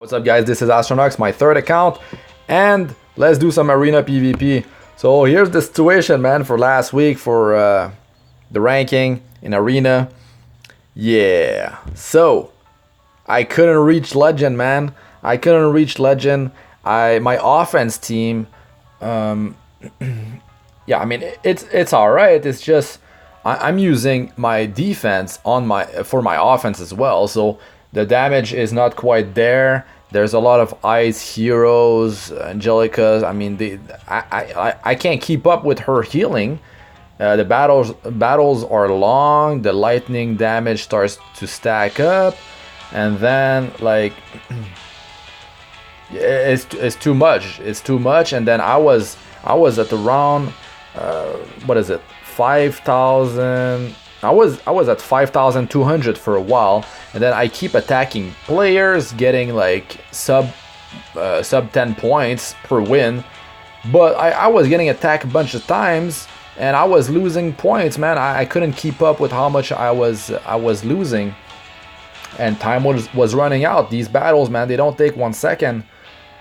What's up guys, this is Astranox, my third account, and let's do some arena PvP. So here's the situation, man, for last week for the ranking in arena. Yeah, so I couldn't reach legend, man. I couldn't reach legend. My offense team, yeah, I mean it's all right. It's just I'm using my defense on for my offense as well, so the damage is not quite there. There's a lot of ice heroes, Angelicas. I mean, I can't keep up with her healing. The battles are long. The lightning damage starts to stack up, and then like it's too much. It's too much. And then I was at around what is it, 5,000. I was at 5,200 for a while, and then I keep attacking players, getting like sub 10 points per win, but I was getting attacked a bunch of times, and I was losing points, man. I couldn't keep up with how much I was losing, and time was running out. These battles, man, they don't take 1 second,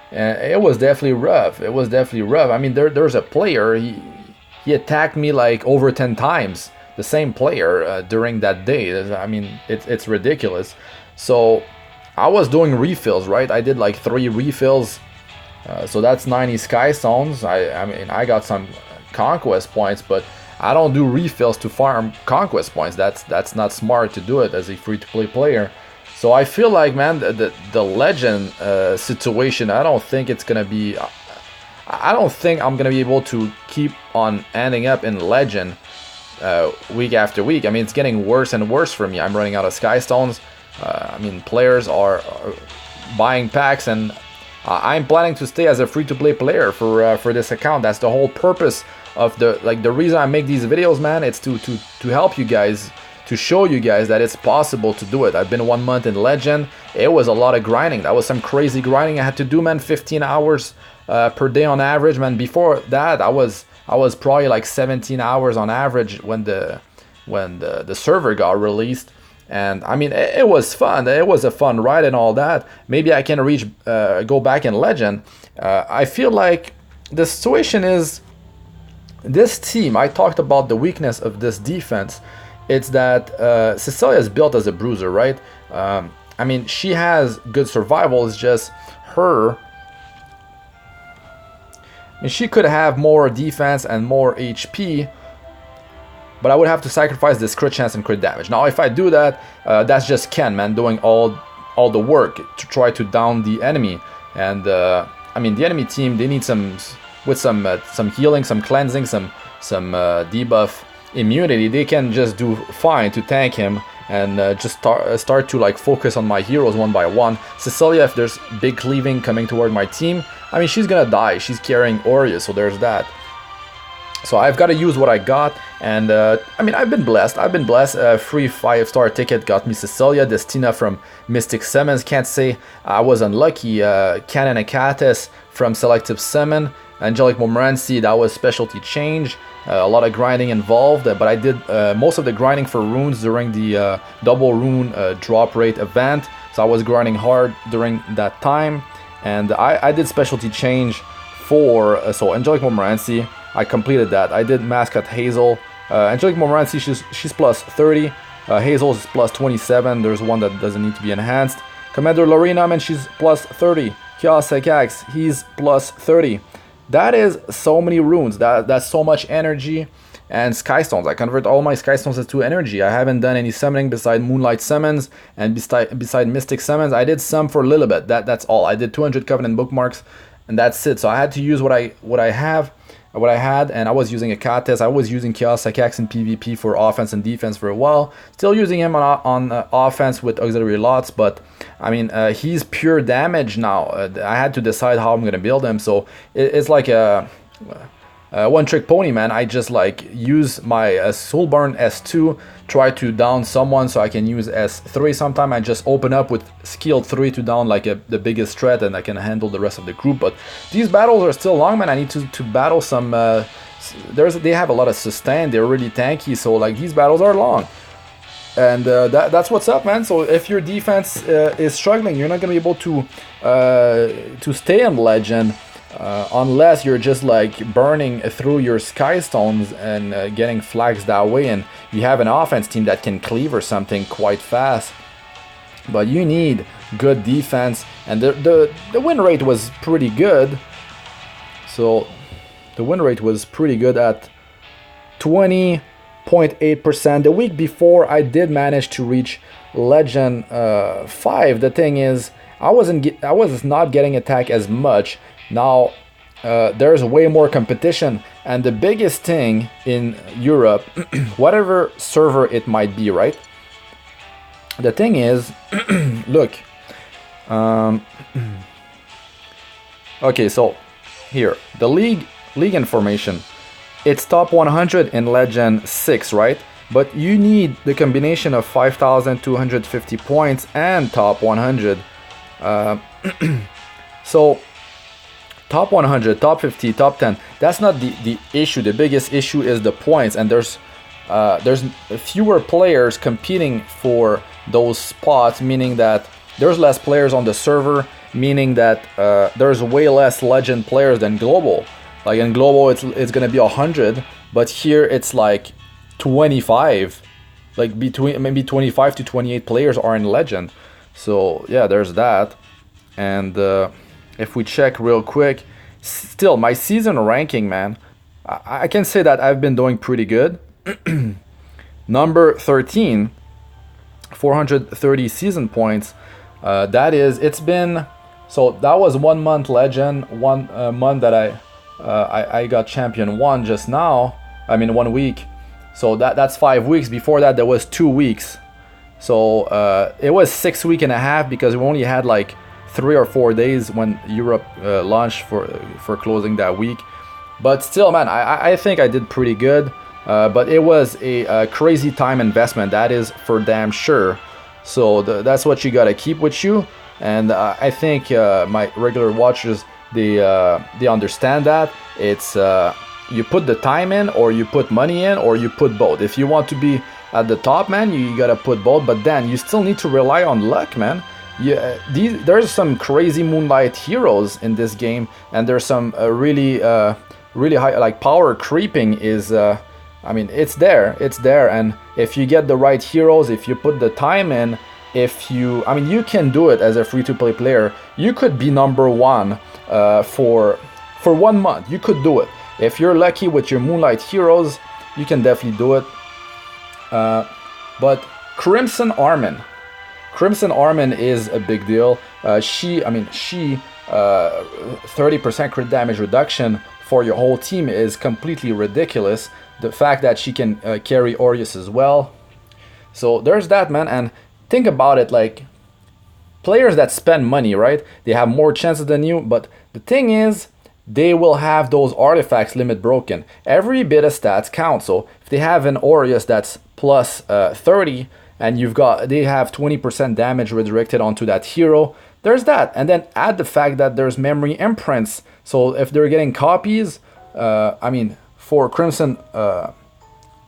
and it was definitely rough. It was definitely rough. I mean, there's a player, he attacked me like over 10 times. The same player during that day. I mean, it's ridiculous. So I was doing refills, right? I did like 3 refills, so that's 90 sky stones. I mean, I got some conquest points, but I don't do refills to farm conquest points. That's not smart to do it as a free-to-play player. So I feel like, man, the legend situation, I don't think it's gonna be. I don't think I'm gonna be able to keep on ending up in legend week after week. I mean, it's getting worse and worse for me. I'm running out of sky stones. I mean, players are buying packs, and I'm planning to stay as a free-to-play player for this account. That's the whole purpose of the reason I make these videos, man. It's to help you guys, to show you guys that it's possible to do it. I've been 1 month in legend. It was a lot of grinding. That was some crazy grinding I had to do, man. 15 hours per day on average, man. Before that, I was probably like 17 hours on average when the server got released. And I mean, it was fun. It was a fun ride and all that. Maybe I can go back in legend. I feel like the situation is this team. I talked about the weakness of this defense. It's that Cecilia is built as a bruiser, right? I mean, she has good survival. It's just her. I mean, she could have more defense and more HP, but I would have to sacrifice this crit chance and crit damage. Now, if I do that, that's just Ken, man, doing all the work to try to down the enemy. And I mean, the enemy team, they need some healing, some cleansing, some debuff immunity. They can just do fine to tank him and just start to like focus on my heroes one by one. Cecilia, if there's big cleaving coming toward my team, I mean, she's gonna die. She's carrying Aureus, so there's that. So I've got to use what I got, and I mean, I've been blessed. Free 5-star ticket got me Cecilia. Destina from Mystic Summons. Can't say I was unlucky. Canon Acatus from Selective Summon. Angelic Montmorency, that was specialty change. A lot of grinding involved, but I did most of the grinding for runes during the double rune drop rate event. So I was grinding hard during that time. And I did specialty change for, so Angelic Montmorency, I completed that. I did Mascot Hazel. Angelic Montmorency, she's plus 30. Hazel is plus 27. There's one that doesn't need to be enhanced. Commander Lorena, man, she's plus 30. Chaos Sekax, he's plus 30. That is so many runes. That's so much energy. And sky stones, I convert all my sky stones into energy. I haven't done any summoning beside Moonlight Summons and beside Mystic Summons. I did some for Lilibet. That's all. I did 200 Covenant bookmarks, and that's it. So I had to use what I had, and I was using Acatus. I was using Chaos Sekax in PvP for offense and defense for a while. Still using him on offense with auxiliary lots, but I mean, he's pure damage now. I had to decide how I'm gonna build him. So it's like a one-trick pony, man. I just like use my Soulburn S2, try to down someone so I can use S3 sometime. I just open up with skill 3 to down like the biggest threat, and I can handle the rest of the group. But these battles are still long, man. I need to battle some they have a lot of sustain. They're really tanky, so like these battles are long. And that's what's up, man. So if your defense is struggling, you're not gonna be able to stay in legend unless you're just like burning through your sky stones and getting flags that way, and you have an offense team that can cleave or something quite fast. But you need good defense, and the win rate was pretty good. So the win rate was pretty good at 20.8%. The week before, I did manage to reach Legend 5. The thing is, I was not getting attacked as much. Now there's way more competition, and the biggest thing in Europe, whatever server it might be, right? The thing is, look, okay, so here the league information. It's top 100 in Legend 6, right? But you need the combination of 5,250 points and top 100. So top 100, top 50, top 10, that's not the issue. The biggest issue is the points, and there's fewer players competing for those spots, meaning that there's less players on the server, meaning that there's way less Legend players than global. Like in global, it's gonna be 100, but here it's like 25, like between maybe 25 to 28 players are in Legend. So yeah, there's that. And if we check real quick, still my season ranking, man, I can say that I've been doing pretty good. Number 13, 430 season points. That is, it's been, so that was 1 month Legend, 1 month that I got champion 1 just now. I mean 1 week. So that's 5 weeks. Before that there was 2 weeks. So it was 6 weeks and a half because we only had like 3 or 4 days when Europe launched for closing that week. But still, man, I think I did pretty good. But it was a crazy time investment, that is for damn sure. So that's what you gotta keep with you. And I think my regular watchers, they understand that. It's you put the time in, or you put money in, or you put both. If you want to be at the top, man, you gotta put both. But then you still need to rely on luck, man. There's some crazy Moonlight heroes in this game, and there's some really high, like power creeping is. I mean, it's there, and if you get the right heroes, if you put the time in, I mean, you can do it as a free-to-play player. You could be number 1 for 1 month. You could do it. If you're lucky with your Moonlight heroes, you can definitely do it. But Crimson Armin is a big deal. She 30% crit damage reduction for your whole team is completely ridiculous. The fact that she can carry Aureus as well. So there's that, man. And think about it, like players that spend money, right? They have more chances than you, but the thing is, they will have those artifacts limit broken. Every bit of stats counts. So if they have an Aureus that's plus 30, and they have 20% damage redirected onto that hero, there's that. And then add the fact that there's memory imprints. So if they're getting copies, for Crimson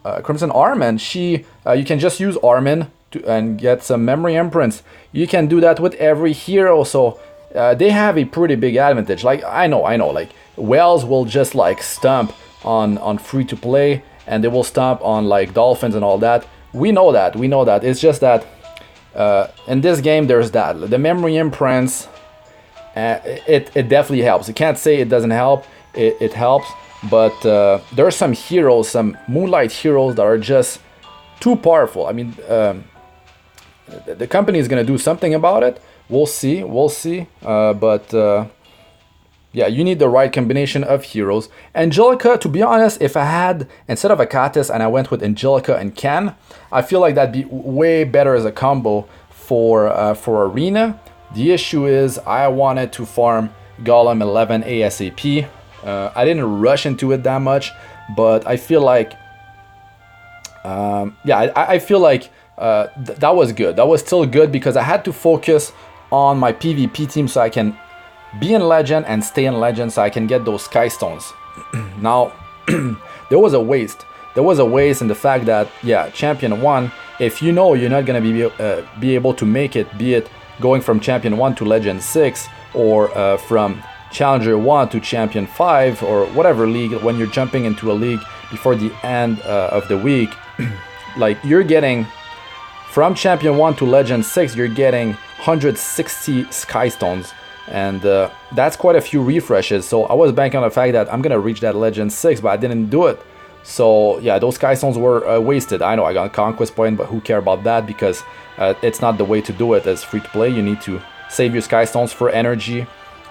Armin, you can just use Armin and get some memory imprints. You can do that with every hero, so they have a pretty big advantage. Like I know, like Wells will just like stomp on free to play, and they will stomp on like Dolphins and all that. We know that. It's just that in this game there's that. The memory imprints, it definitely helps. You can't say it doesn't help. It helps. But there are some heroes, some Moonlight heroes that are just too powerful. I mean, the company is going to do something about it. We'll see. But yeah, you need the right combination of heroes. Angelica, to be honest, if I had, instead of Akatis and I went with Angelica and Ken, I feel like that'd be way better as a combo for Arena. The issue is I wanted to farm Golem 11 ASAP. I didn't rush into it that much, but I feel like, I feel like that was good. That was still good because I had to focus on my PvP team so I can be in Legend and stay in Legend so I can get those Sky Stones. Now, there was a waste. There was a waste in the fact that, yeah, Champion 1, if you know you're not gonna be able to make it, be it going from Champion 1 to Legend 6, or from Challenger 1 to Champion 5, or whatever league, when you're jumping into a league before the end of the week, like you're getting from Champion 1 to Legend 6, you're getting 160 Skystones, and that's quite a few refreshes. So I was banking on the fact that I'm gonna reach that Legend 6, but I didn't do it. So yeah, those Skystones were wasted. I know I got a Conquest point, but who care about that, because it's not the way to do it as free to play. You need to save your Skystones for energy,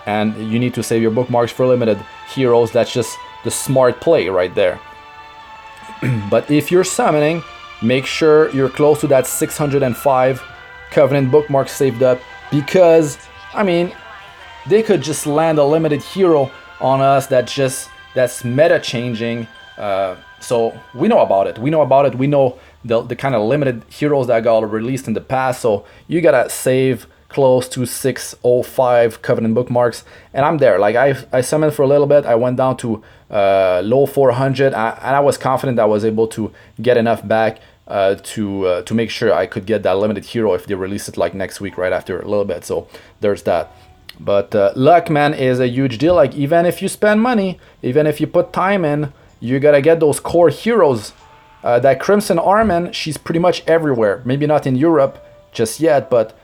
and you need to save your bookmarks for limited heroes. That's just the smart play right there. But if you're summoning, make sure you're close to that 605 Covenant bookmarks saved up, because I mean, they could just land a limited hero on us that's meta changing. So we know about it. We know the kind of limited heroes that got released in the past. So you gotta save close to 605 Covenant bookmarks, and I'm there. Like I summoned for a little bit. I went down to low 400, and I was confident I was able to get enough back to make sure I could get that limited hero if they release it like next week, right after a little bit. So there's that. But luck, man, is a huge deal. Like even if you spend money, even if you put time in, you gotta get those core heroes. That Crimson Armin, she's pretty much everywhere. Maybe not in Europe just yet, but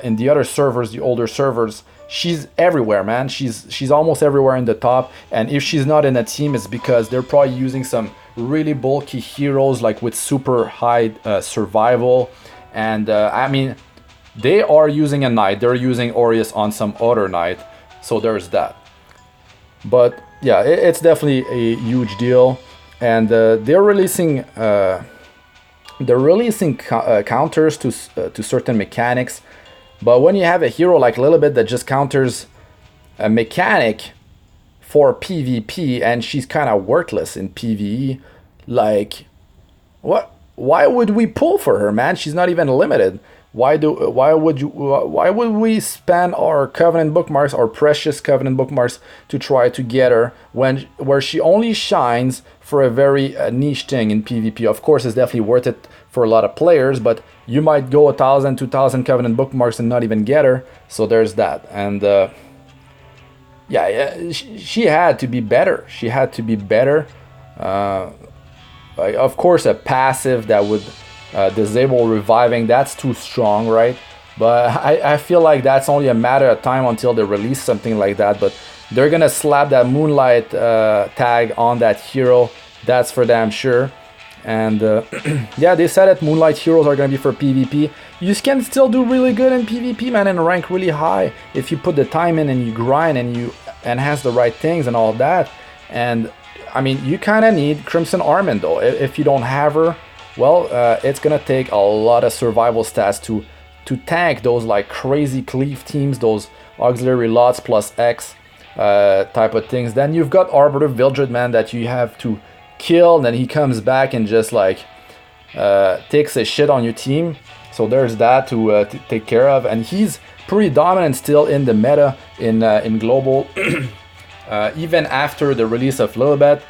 in the other servers, the older servers, she's everywhere, man. She's almost everywhere in the top. And if she's not in a team, it's because they're probably using some really bulky heroes, like with super high survival. And I mean, they are using a knight. They're using Aureus on some other knight. So there's that. But yeah, it's definitely a huge deal. And they're releasing counters to certain mechanics. But when you have a hero like Lilibet that just counters a mechanic for PvP, and she's kind of worthless in PvE, like, what? Why would we pull for her, man? She's not even limited. Why would we spend our Covenant bookmarks, our precious Covenant bookmarks, to try to get her where she only shines for a very niche thing in PvP? Of course, it's definitely worth it for a lot of players, but you might go 1,000, 2,000 Covenant bookmarks and not even get her. So there's that. And yeah, she had to be better. She had to be better. Of course, a passive that would disable reviving, that's too strong, right? But I feel like that's only a matter of time until they release something like that. But they're gonna slap that Moonlight tag on that hero, that's for damn sure. And yeah, they said that Moonlight heroes are gonna be for PvP. You can still do really good in PvP, man, and rank really high if you put the time in and you grind and you enhance the right things and all that. And I mean, you kind of need Crimson Armin though. If you don't have her, well, it's gonna take a lot of survival stats to tank those like crazy cleave teams, those auxiliary lots plus X type of things. Then you've got Arbiter Vildred, man, that you have to kill, and then he comes back and just like takes a shit on your team. So there's that to take care of, and he's pretty dominant still in the meta in global. Even after the release of Lilibet,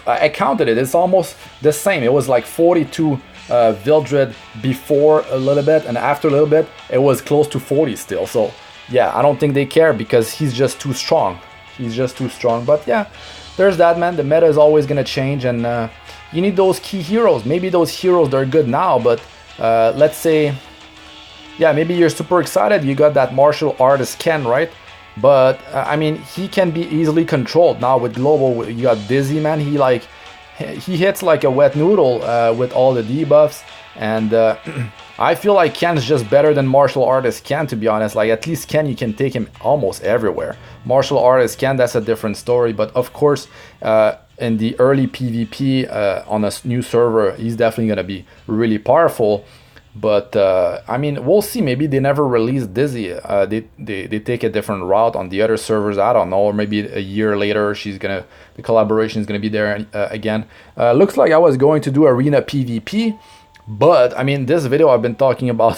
I counted it, it's almost the same. It was like 42 Vildred before a little bit, and after a little bit it was close to 40 still. So yeah, I don't think they care because he's just too strong. He's just too strong. But yeah, there's that, man. The meta is always gonna change, and you need those key heroes. Maybe those heroes, they're good now, but let's say, yeah, maybe you're super excited, you got that martial artist Ken, right? But I mean, he can be easily controlled now with global. You got Dizzy, man. He hits like a wet noodle with all the debuffs, and I feel like Ken's just better than martial artist Ken, to be honest. Like, at least Ken, you can take him almost everywhere. Martial artist Ken, that's a different story. But of course, in the early PvP on a new server, he's definitely gonna be really powerful. But I mean, we'll see. Maybe they never release Dizzy. They take a different route on the other servers. I don't know. Or maybe a year later, the collaboration is gonna be there again. Looks like I was going to do arena PvP, but I mean, this video I've been talking about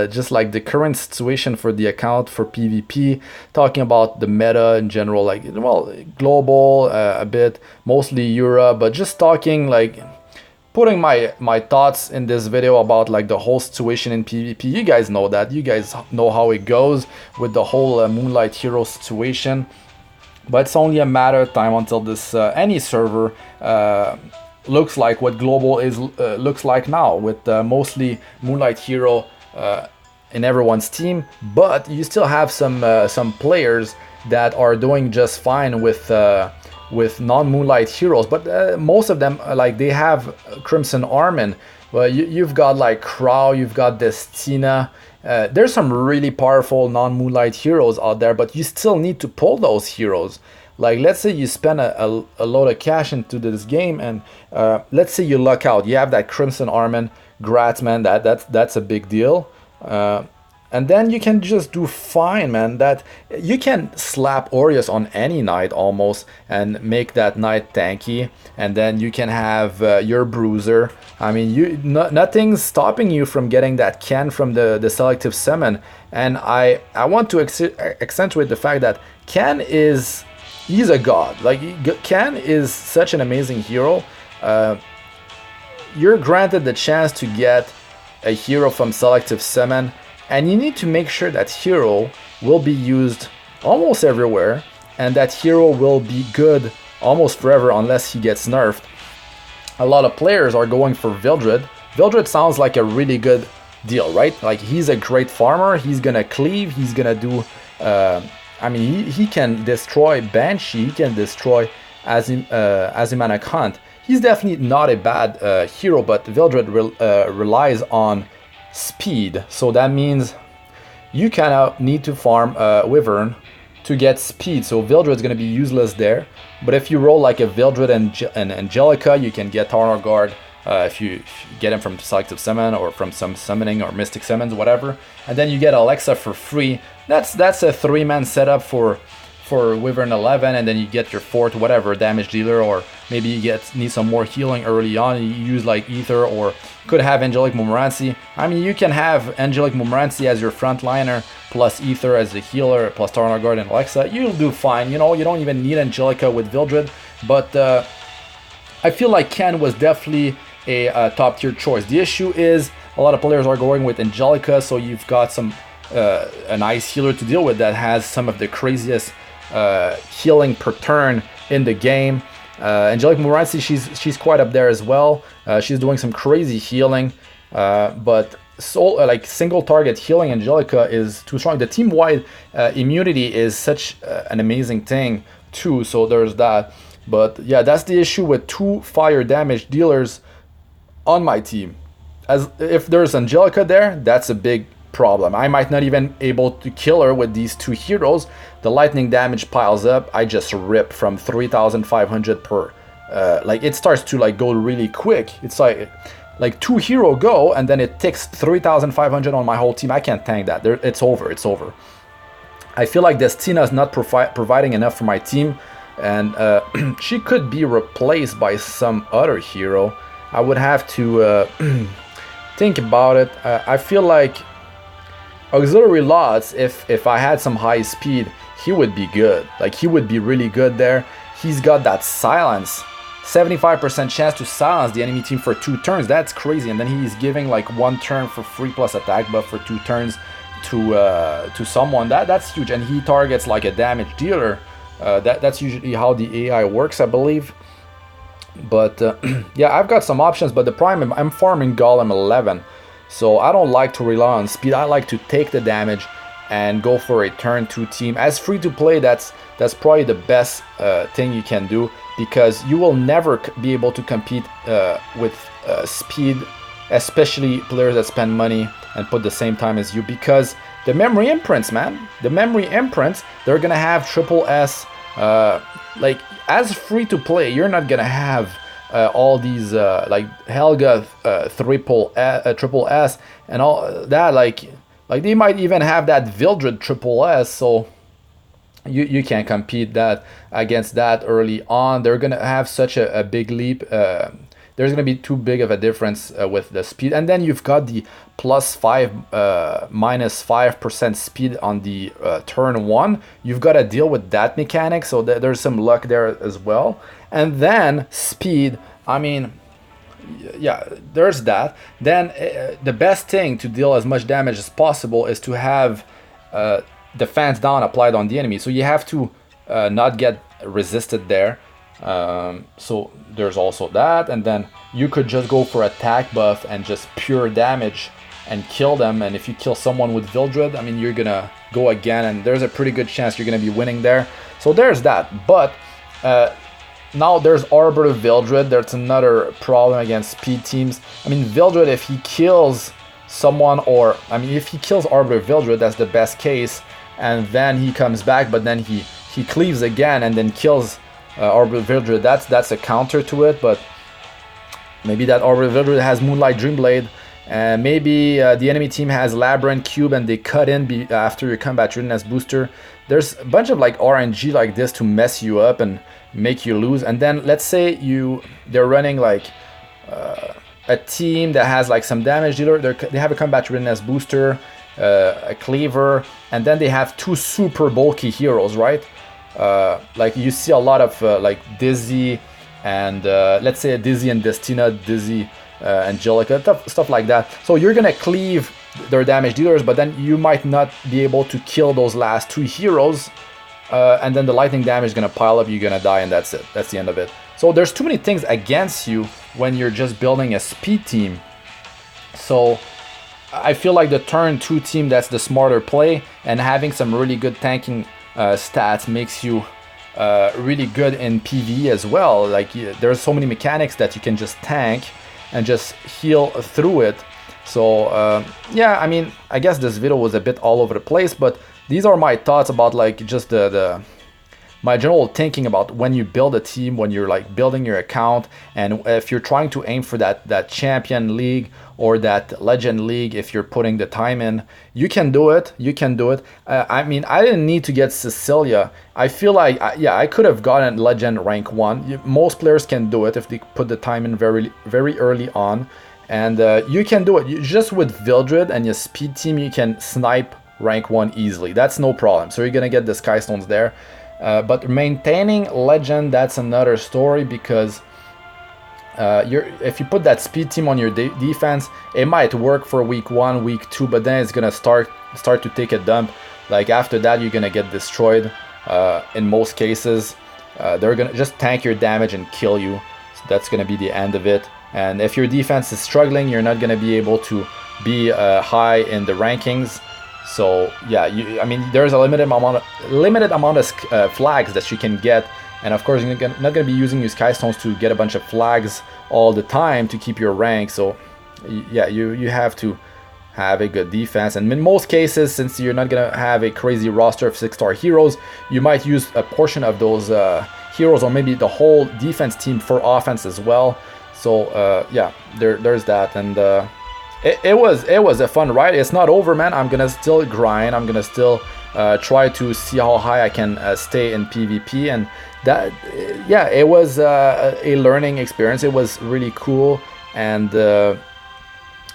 just like the current situation for the account for PvP, talking about the meta in general, like, well, global a bit, mostly Europe, but just talking like putting my thoughts in this video about like the whole situation in PvP. You guys know that. You guys know how it goes with the whole Moonlight Hero situation. But it's only a matter of time until this any server looks like what Global is looks like now, with mostly Moonlight Hero in everyone's team. But you still have some players that are doing just fine with non-Moonlight Heroes, but most of them, like, they have Crimson Armin. Well, you've got like Crow, you've got Destina. There's some really powerful non-Moonlight heroes out there, but you still need to pull those heroes. Like, let's say you spend a load of cash into this game, and let's say you luck out. You have that Crimson Armin, Gratzman, that's a big deal. And then you can just do fine, man. That you can slap Aureus on any knight almost and make that knight tanky, and then you can have your bruiser. I mean, nothing's stopping you from getting that Ken from the selective summon. And I want to accentuate the fact that Ken he's a god. Like, Ken is such an amazing hero. You're granted the chance to get a hero from selective summon, and you need to make sure that hero will be used almost everywhere, and that hero will be good almost forever unless he gets nerfed. A lot of players are going for Vildred. Vildred sounds like a really good deal, right? Like, he's a great farmer, he's gonna cleave, he's gonna do... I mean, he can destroy Banshee, he can destroy Azimanic Hunt. He's definitely not a bad hero, but Vildred relies on speed, so that means you kind of need to farm Wyvern to get speed, so Vildred's going to be useless there. But if you roll like a Vildred and Angelica, you can get Tarnargard if you get him from selective summon or from some summoning or mystic summons, whatever, and then you get Alexa for free. That's a 3-man setup for Wyvern 11, and then you get your 4th whatever damage dealer, or maybe you need some more healing early on. You use like Ether, or could have Angelic Montmorency. I mean, you can have Angelic Montmorency as your frontliner, plus Ether as the healer, plus Tarnargard and Alexa. You'll do fine. You know, you don't even need Angelica with Vildred, but I feel like Ken was definitely a top tier choice. The issue is a lot of players are going with Angelica, so you've got a nice healer to deal with that has some of the craziest healing per turn in the game. Angelic Montmorency, she's quite up there as well. She's doing some crazy healing, but like single target healing Angelica is too strong. The team-wide immunity is such an amazing thing too, so there's that. But yeah, that's the issue with 2 fire damage dealers on my team. As if there's Angelica there, that's a big problem. I might not even able to kill her with these 2 heroes. The lightning damage piles up. I just rip from 3,500 per. Like, it starts to like go really quick. It's like 2 hero go, and then it takes 3,500 on my whole team. I can't tank that. It's over. It's over. I feel like Destina is not providing enough for my team, and she could be replaced by some other hero. I would have to think about it. I feel like Auxiliary Lots, if I had some high speed, he would be good. Like, he would be really good there. He's got that silence, 75% chance to silence the enemy team for 2 turns. That's crazy. And then he's giving like 1 turn for free plus attack buff for 2 turns to someone. That's huge. And he targets like a damage dealer. That's usually how the AI works, I believe. But yeah, I've got some options, but the problem, I'm farming Golem 11, so I don't like to rely on speed. I like to take the damage and go for a turn 2 team. As free to play, that's probably the best thing you can do, because you will never be able to compete with speed, especially players that spend money and put the same time as you, because the memory imprints, man. The memory imprints, they're gonna have triple S. Like, as free to play, you're not gonna have all these like Helga triple S and all that. Like they might even have that Vildred triple S, so you can't compete that against that early on. They're gonna have such a big leap. There's gonna be too big of a difference with the speed, and then you've got the +5 -5% speed on the turn 1. You've got to deal with that mechanic, so there's some luck there as well. And then speed, I mean, yeah, there's that. Then the best thing to deal as much damage as possible is to have defense down applied on the enemy. So you have to not get resisted there. So there's also that, and then you could just go for attack buff and just pure damage and kill them. And if you kill someone with Vildred, I mean, you're gonna go again, and there's a pretty good chance you're gonna be winning there. So there's that. But now there's Arbor Vildred. That's another problem against speed teams. I mean, Vildred, if he kills someone, or I mean, if he kills Arbor Vildred, that's the best case, and then he comes back, but then he cleaves again and then kills Arbor Vildred. That's a counter to it. But maybe that Arbor Vildred has Moonlight Dreamblade, and maybe the enemy team has Labyrinth Cube and they cut in after your combat readiness booster. There's a bunch of like RNG like this to mess you up and make you lose. And then let's say they're running like a team that has like some damage dealer. They have a combat readiness booster, a cleaver, and then they have two super bulky heroes, right? Like you see a lot of like Dizzy and let's say a Dizzy and Destina, Dizzy Angelica, stuff like that. So you're gonna cleave their damage dealers, but then you might not be able to kill those last two heroes, and then the lightning damage is gonna pile up, you're gonna die, and that's it. That's the end of it. So there's too many things against you when you're just building a speed team. So I feel like the turn 2 team, that's the smarter play, and having some really good tanking stats makes you really good in PvE as well. Like there's so many mechanics that you can just tank and just heal through it. So yeah, I mean, I guess this video was a bit all over the place, but these are my thoughts about like just my general thinking about when you build a team, when you're like building your account, and if you're trying to aim for that champion league or that legend league, if you're putting the time in, you can do it. You can do it. I mean, I didn't need to get Cecilia. I feel like, yeah, I could have gotten legend rank 1. Most players can do it if they put the time in very, very early on. And you can do it. Just with Vildred and your speed team, you can snipe rank 1 easily. That's no problem. So you're going to get the Sky Stones there. But maintaining legend, that's another story, because if you put that speed team on your defense, it might work for week 1, week 2, but then it's gonna start to take a dump. Like after that, you're gonna get destroyed. In most cases, they're gonna just tank your damage and kill you. So that's gonna be the end of it. And if your defense is struggling, you're not gonna be able to be high in the rankings. So yeah, I mean, there's a limited amount of flags that you can get, and of course you're not going to be using your Sky Stones to get a bunch of flags all the time to keep your rank. So yeah, you have to have a good defense, and in most cases, since you're not going to have a crazy roster of 6-star heroes, you might use a portion of those heroes, or maybe the whole defense team, for offense as well. So yeah, there's that. And it was a fun ride. It's not over, man. I'm gonna still grind. I'm gonna still try to see how high I can stay in PvP, and that, yeah, it was a learning experience. It was really cool. And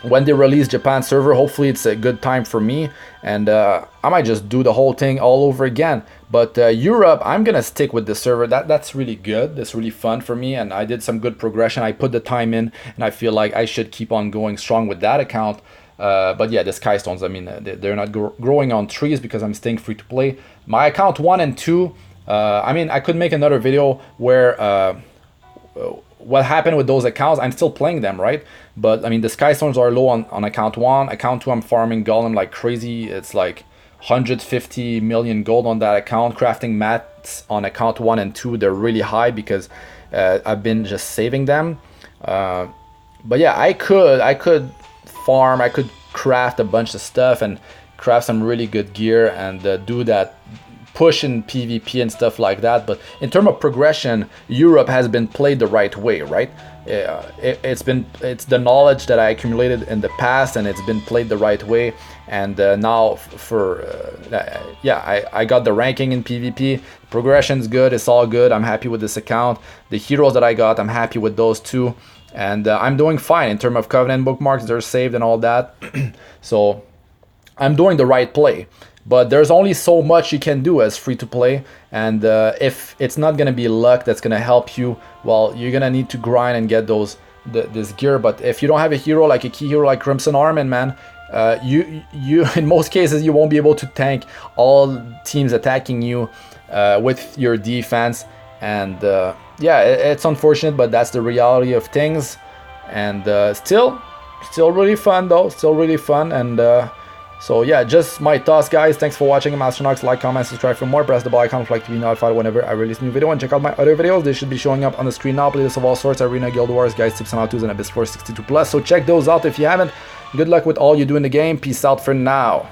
when they release Japan server, hopefully it's a good time for me, and I might just do the whole thing all over again. But Europe, I'm gonna stick with the server. That's really good. That's really fun for me, and I did some good progression. I put the time in, and I feel like I should keep on going strong with that account. But yeah, the Sky Stones, I mean, they're not growing on trees because I'm staying free to play. My account 1 and 2, I mean, I could make another video where what happened with those accounts. I'm still playing them, right? But I mean, the Sky Stones are low on account 1. Account 2, I'm farming Golem like crazy. It's like 150 million gold on that account. Crafting mats on account 1 and 2, they're really high because I've been just saving them. But yeah, I could farm, I could craft a bunch of stuff and craft some really good gear and do that push in PvP and stuff like that. But in terms of progression, Europe has been played the right way, right? It's the knowledge that I accumulated in the past, and it's been played the right way. And now yeah, I got the ranking in PvP. Progression's good. It's all good. I'm happy with this account. The heroes that I got, I'm happy with those too. And I'm doing fine in terms of Covenant bookmarks. They're saved and all that. So I'm doing the right play. But there's only so much you can do as free to play, and if it's not gonna be luck that's gonna help you, well, you're gonna need to grind and get those this gear. But if you don't have a hero like a key hero like Crimson Armin, man, you in most cases you won't be able to tank all teams attacking you with your defense. And yeah, it's unfortunate, but that's the reality of things. And still really fun though, still really fun. And so yeah, just my thoughts, guys. Thanks for watching. I'm Astranox. Like, comment, subscribe for more. Press the bell icon like to be notified whenever I release a new video. And check out my other videos. They should be showing up on the screen now. Playlists of all sorts: Arena, Guild Wars, guys, tips and how-tos, and Abyss Force 62+. So check those out if you haven't. Good luck with all you do in the game. Peace out for now.